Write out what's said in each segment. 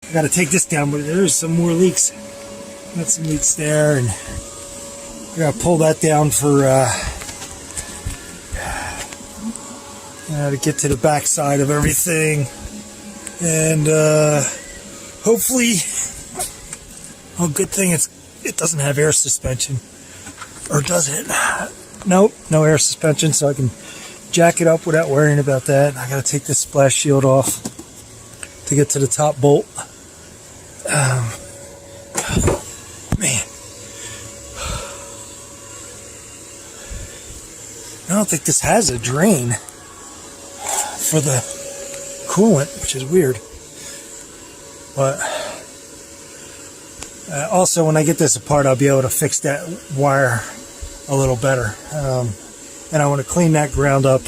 I got to take this down, but there's some more leaks. Got some leaks there, and I got to pull that down for to get to the back side of everything, and hopefully, oh, good thing it doesn't have air suspension, or does it? Nope, no air suspension, so I can jack it up without worrying about that. I got to take this splash shield off to get to the top bolt. Man, I don't think this has a drain for the coolant, which is weird. But also, when I get this apart, I'll be able to fix that wire a little better. And I want to clean that ground up.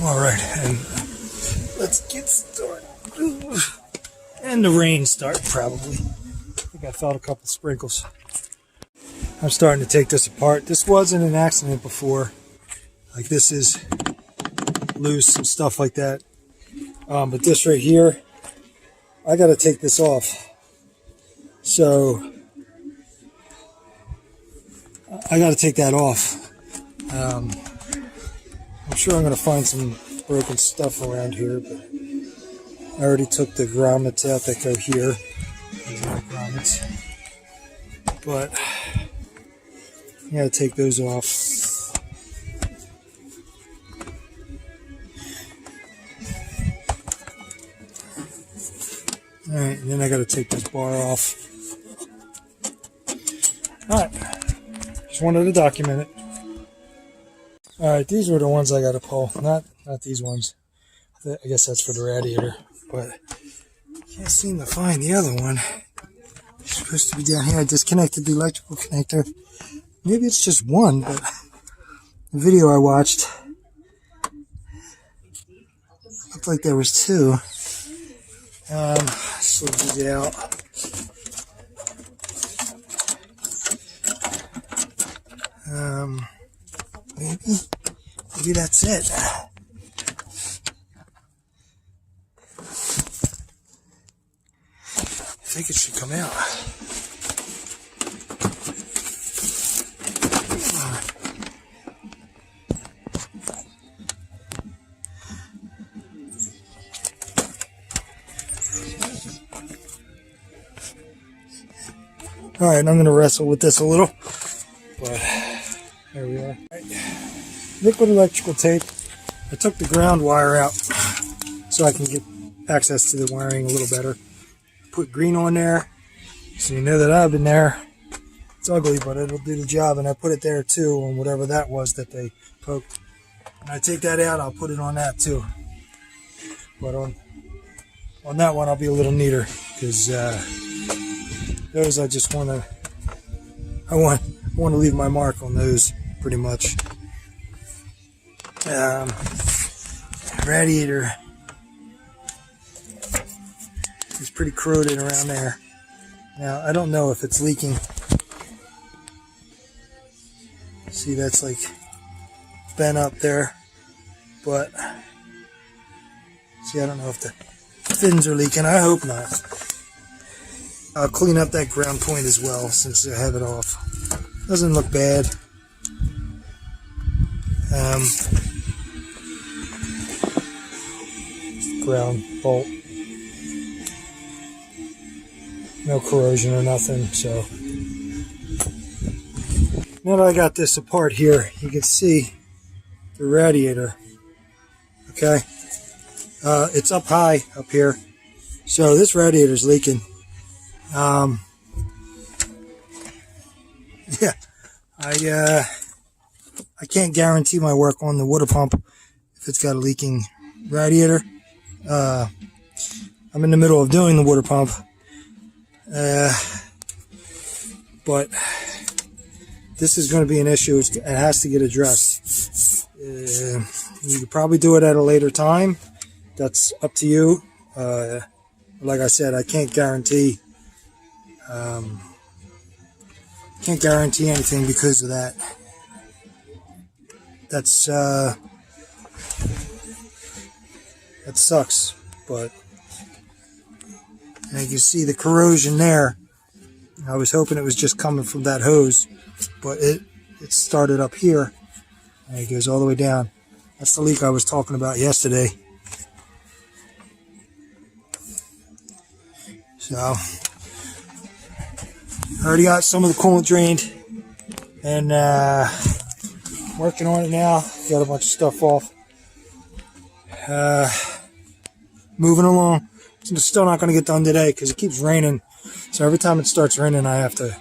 All right, and let's get started. And the rain start probably. I think I felt a couple sprinkles. I'm starting to take this apart. This wasn't an accident before. Like, this is loose and stuff like that. But this right here, I got to take this off. So I got to take that off. I'm sure I'm going to find some broken stuff around here, but I already took the grommets out that go here. These are grommets. But I got to take those off. Alright, and then I got to take this bar off. Alright, just wanted to document it. Alright, these were the ones I got to pull, not these ones. I guess that's for the radiator, but can't seem to find the other one. It's supposed to be down here. I disconnected the electrical connector. Maybe it's just one, but the video I watched looked like there was two. Slip these out. Maybe that's it. I think it should come out. Alright, I'm going to wrestle with this a little, but there we are. Right. Liquid electrical tape. I took the ground wire out so I can get access to the wiring a little better. Put green on there, so you know that I've been there. It's ugly, but it'll do the job, and I put it there too on whatever that was that they poked. When I take that out, I'll put it on that too. But on that one, I'll be a little neater, because those I just want to leave my mark on those pretty much. Radiator is pretty corroded around there. Now I don't know if it's leaking. See, that's like bent up there, but see, I don't know if the fins are leaking. I hope not. I'll clean up that ground point as well since I have it off. Doesn't look bad. Ground bolt. No corrosion or nothing, so. Now that I got this apart here, you can see the radiator. Okay? It's up high up here. So this radiator's leaking. Yeah, I can't guarantee my work on the water pump if it's got a leaking radiator. I'm in the middle of doing the water pump, but this is going to be an issue. It has to get addressed. You could probably do it at a later time. That's up to you. Like I said, I can't guarantee anything because of that. That sucks. but and you can see the corrosion there. I was hoping it was just coming from that hose, but it started up here and it goes all the way down. That's the leak I was talking about yesterday. So I already got some of the coolant drained and working on it now. Got a bunch of stuff off. Moving along. It's still not going to get done today because it keeps raining. So every time it starts raining, I have to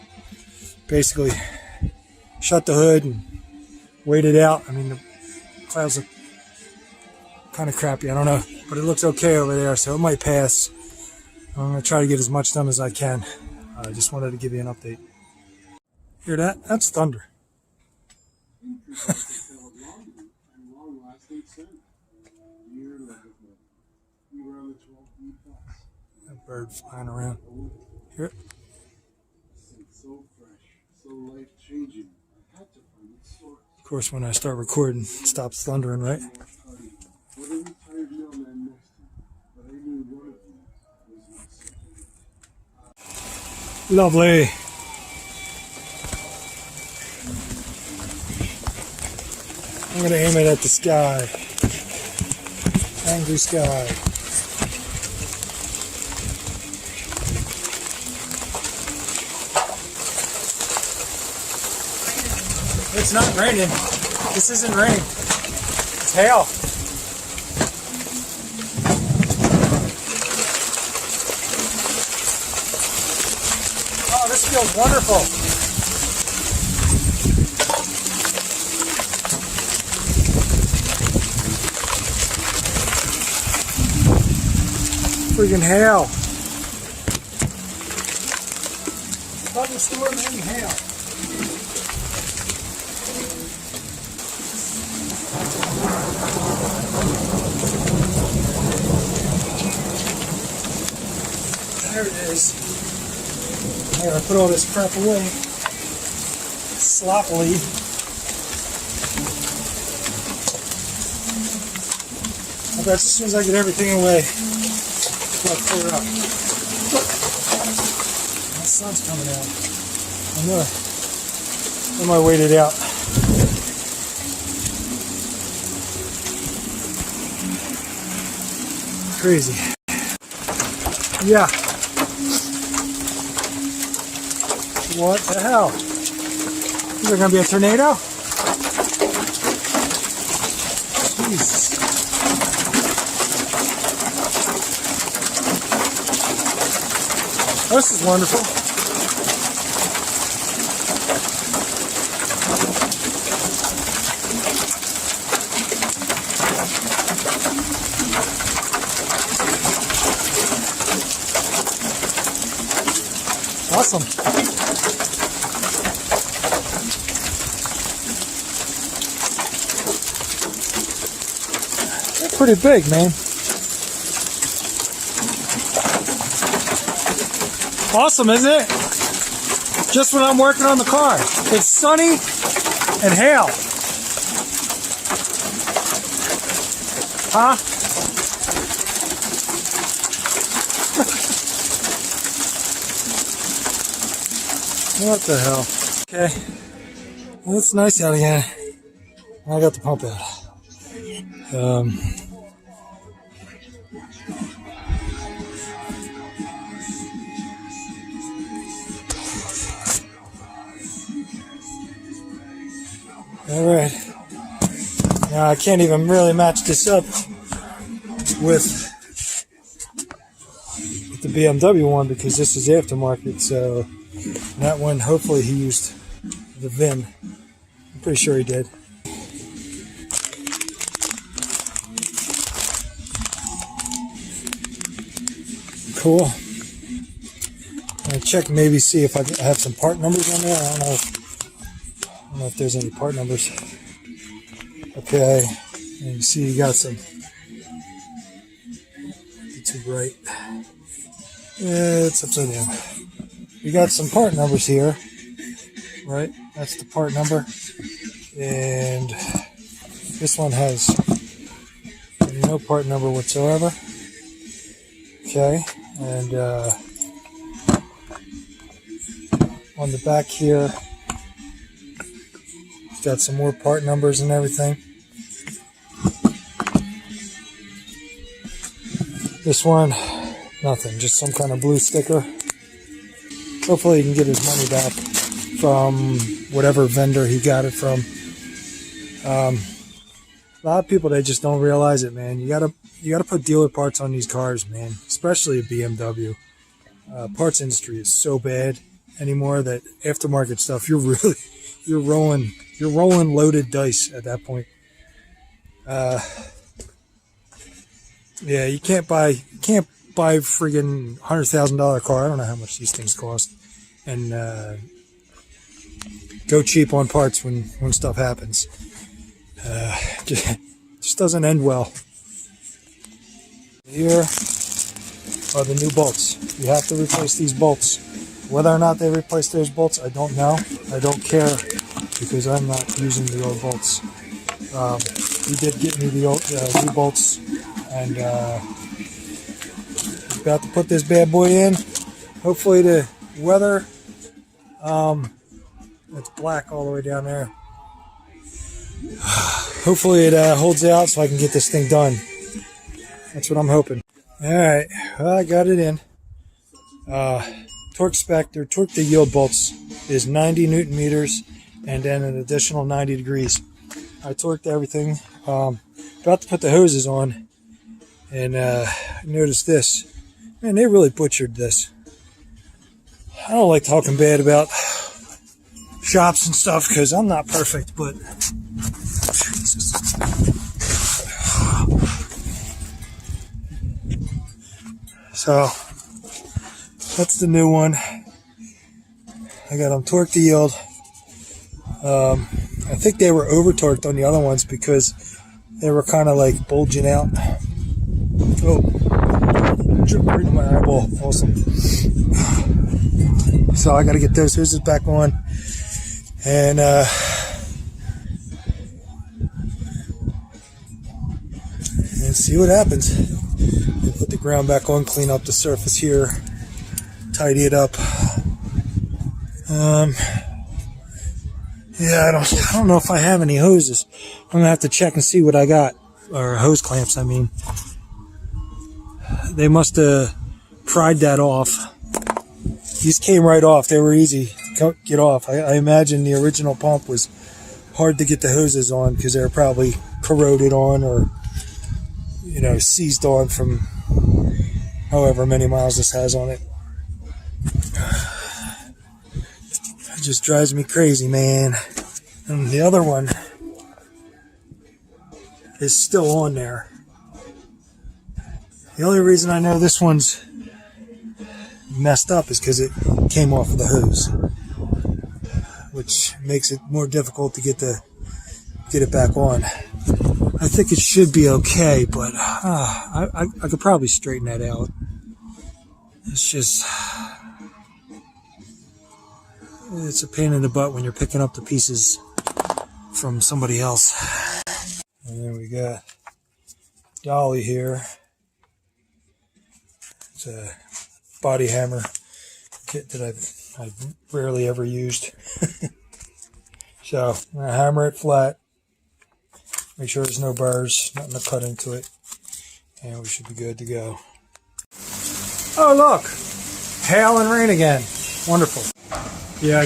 basically shut the hood and wait it out. I mean, the clouds look kind of crappy. I don't know, but it looks okay over there, so it might pass. I'm going to try to get as much done as I can. I just wanted to give you an update. Hear that? That's thunder. That bird flying around. Hear it? Of course, when I start recording, it stops thundering, right? Lovely. I'm going to aim it at the sky. Angry sky. It's not raining. This isn't rain. It's hail. Oh, this feels wonderful. Freaking hail. Thunderstorm and hail. There it is. There, I put all this crap away sloppily. I bet as soon as I get everything away, I'll clear up. The sun's coming out. I might wait it out. Crazy. Yeah. What the hell? Is there going to be a tornado? Jesus. This is wonderful. Awesome. They're pretty big, man. Awesome, isn't it? Just when I'm working on the car. It's sunny and hail. Huh? What the hell? Okay. Well, it's nice out again. I got the pump out. All right. Now I can't even really match this up with the BMW one because this is aftermarket. So that one, hopefully he used the VIN. I'm pretty sure he did. Cool. I'm gonna check, maybe see if I have some part numbers on there. I don't know if there's any part numbers. Okay, and you see you got some. It's too bright. It's upside down. You got some part numbers here, right? That's the part number, and this one has no part number whatsoever. Okay, and on the back here, it's got some more part numbers and everything. This one, nothing, just some kind of blue sticker. Hopefully he can get his money back from whatever vendor he got it from. A lot of people, they just don't realize it, man. You gotta put dealer parts on these cars, man. Especially a BMW. Parts industry is so bad anymore that aftermarket stuff, you're rolling loaded dice at that point. Yeah, you can't buy friggin' $100,000 car. I don't know how much these things cost, and go cheap on parts when stuff happens. Just doesn't end well. Here are the new bolts. You have to replace these bolts. Whether or not they replace those bolts, I don't know. I don't care because I'm not using the old bolts. He did get me the old new bolts, and about to put this bad boy in. Hopefully the weather, it's black all the way down there. Hopefully it holds out so I can get this thing done. That's what I'm hoping. Alright, well, I got it in. Torque spec, their torque to yield bolts is 90 Newton meters and then an additional 90 degrees. I torqued everything. About to put the hoses on, and notice this. Man, they really butchered this. I don't like talking bad about shops and stuff because I'm not perfect, but so that's the new one. I got them torque to yield. I think they were over torqued on the other ones because they were kind of like bulging out. Oh, dripped right in my eyeball. Awesome. So I got to get those hoses back on and see what happens. Put the ground back on, clean up the surface here, tidy it up. Yeah, I don't know if I have any hoses. I'm gonna have to check and see what I got, or hose clamps. I mean, they must have pried that off. These came right off. They were easy to get off. I imagine the original pump was hard to get the hoses on because they were probably corroded on or, you know, seized on from however many miles this has on it. It just drives me crazy, man. And the other one is still on there. The only reason I know this one's messed up is because it came off of the hose, which makes it more difficult to get it back on. I think it should be okay, but I could probably straighten that out. It's just, it's a pain in the butt when you're picking up the pieces from somebody else. And then we got Dolly here. It's a body hammer kit that I've rarely ever used. So I'm gonna hammer it flat, make sure there's no burrs, nothing to cut into it, and we should be good to go. Oh look, hail and rain again. Wonderful. Yeah,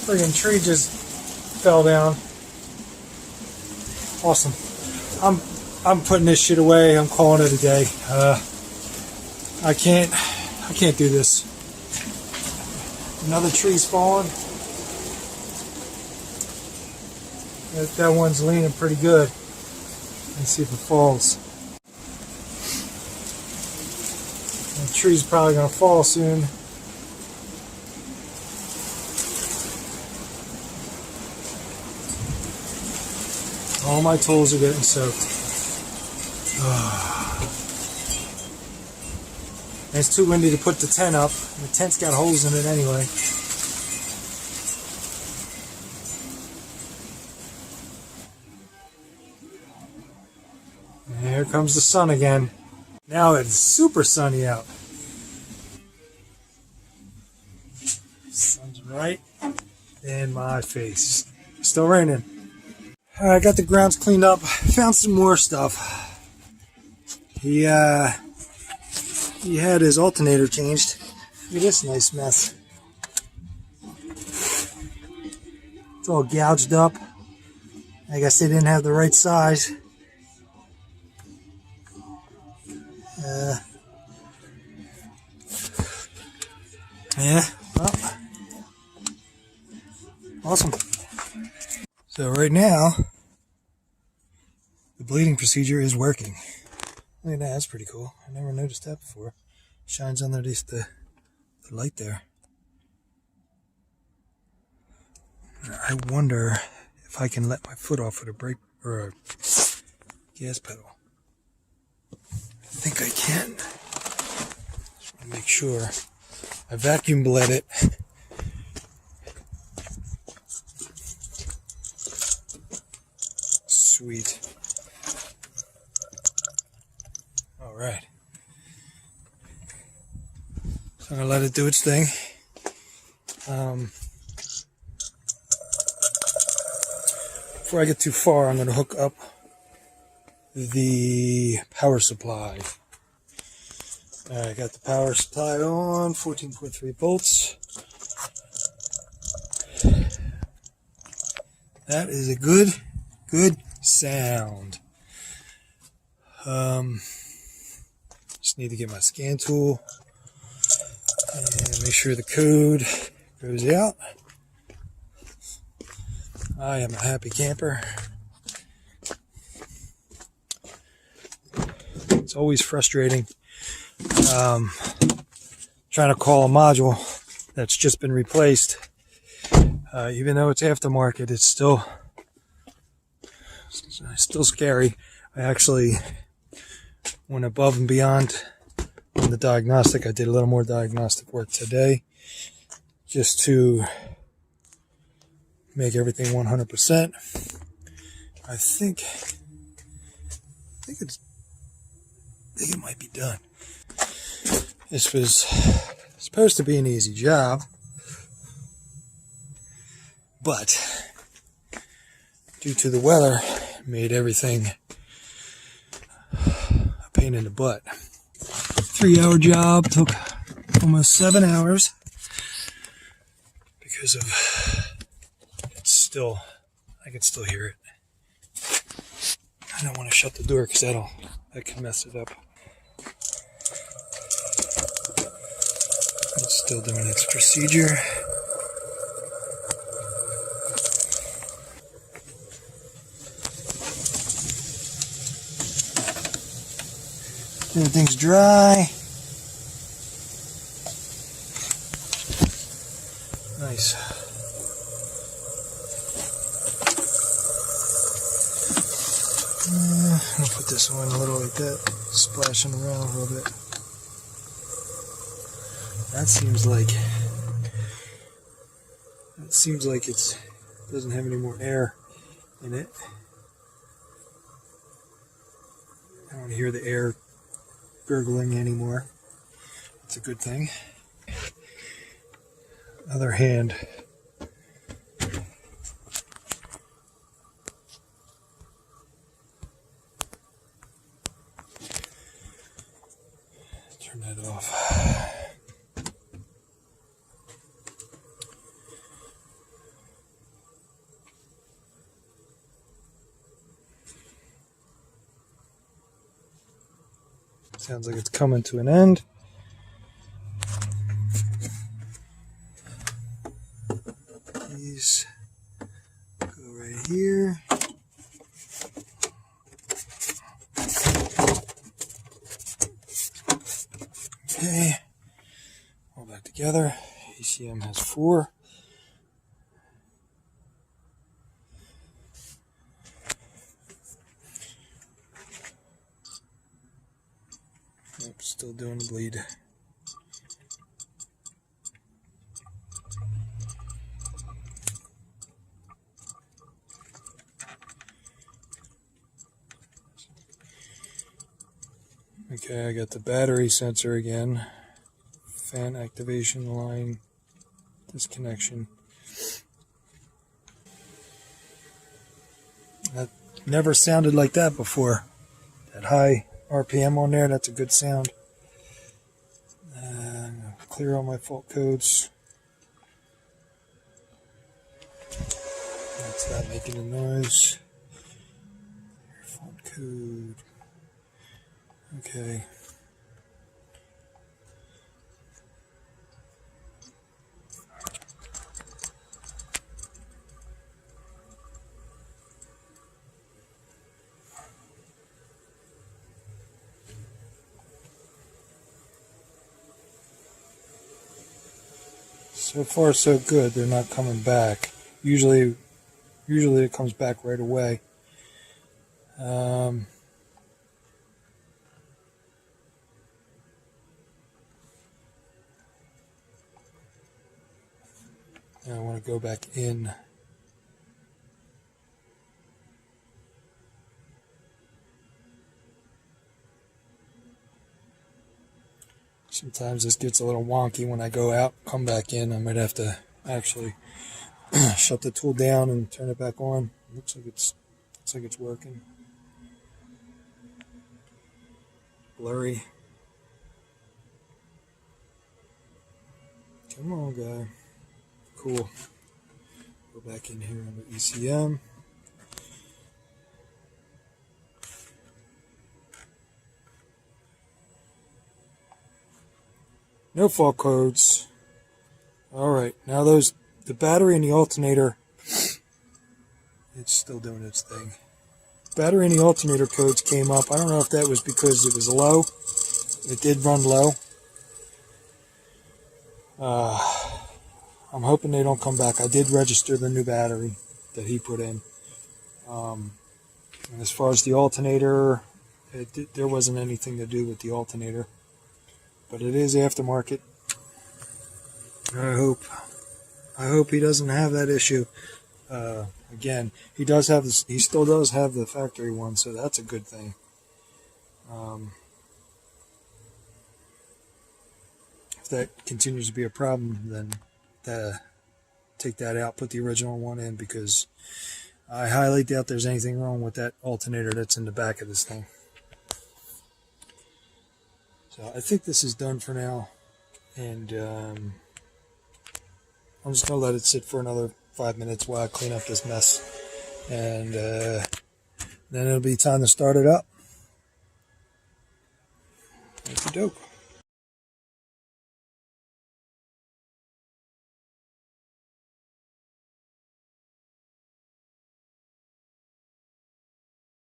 friggin' tree just fell down. Awesome. I'm putting this shit away. I'm calling it a day. I can't do this. Another tree's falling. That one's leaning pretty good. Let's see if it falls. The tree's probably gonna fall soon. All my tools are getting soaked. And it's too windy to put the tent up. The tent's got holes in it anyway. Here comes the sun again. Now it's super sunny out. Sun's right in my face. Still raining. I got the grounds cleaned up. Found some more stuff. He had his alternator changed. Look at this nice mess. It's all gouged up. I guess they didn't have the right size. Yeah, well, awesome. So right now, the bleeding procedure is working. Look at that, that's pretty cool. I never noticed that before. Shines underneath the light there. I wonder if I can let my foot off with a brake or a gas pedal. I think I can. Just want to make sure. I vacuum bled it. Sweet. All right. So I'm gonna let it do its thing. Before I get too far, I'm gonna hook up the power supply. I got the power supply on, 14.3 volts. That is a good sound. Just need to get my scan tool and make sure the code goes out. I am a happy camper. It's always frustrating trying to call a module that's just been replaced. Even though it's aftermarket, it's still scary. I actually went above and beyond on the diagnostic. I did a little more diagnostic work today just to make everything 100%. I think it might be done. This was supposed to be an easy job, but due to the weather, it made everything a pain in the butt. 3-hour job took almost 7 hours because of I can still hear it. I don't want to shut the door because that can mess it up. It's still doing its procedure. Everything's dry. Nice. I'll put this one a little like that, splashing around a little bit. That seems like it doesn't have any more air in it. I don't hear the air gurgling anymore. It's a good thing. Other hand. Turn that off. Sounds like it's coming to an end. These go right here. Okay, all back together. O.E.M has 4. Yep, still doing the bleed. Okay, I got the battery sensor again. Fan activation line disconnection. That never sounded like that before. That high RPM on there, that's a good sound. Clear all my fault codes. That's that making a noise. Fault code. Okay. So far, so good. They're not coming back. Usually it comes back right away. I want to go back in. Sometimes this gets a little wonky when I go out, come back in. I might have to actually shut the tool down and turn it back on. Looks like it's working. Blurry. Come on, guy. Cool. Go back in here under ECM. No fault codes. Alright, now the battery and the alternator, it's still doing its thing. Battery and the alternator codes came up. I don't know if that was because it was low. It did run low. I'm hoping they don't come back. I did register the new battery that he put in. And as far as the alternator, there wasn't anything to do with the alternator. But it is aftermarket. I hope he doesn't have that issue. Again, he still does have the factory one, so that's a good thing. If that continues to be a problem, then take that out, put the original one in, because I highly doubt there's anything wrong with that alternator that's in the back of this thing. So I think this is done for now, and I'm just going to let it sit for another 5 minutes while I clean up this mess, and then it'll be time to start it up. Okey doke.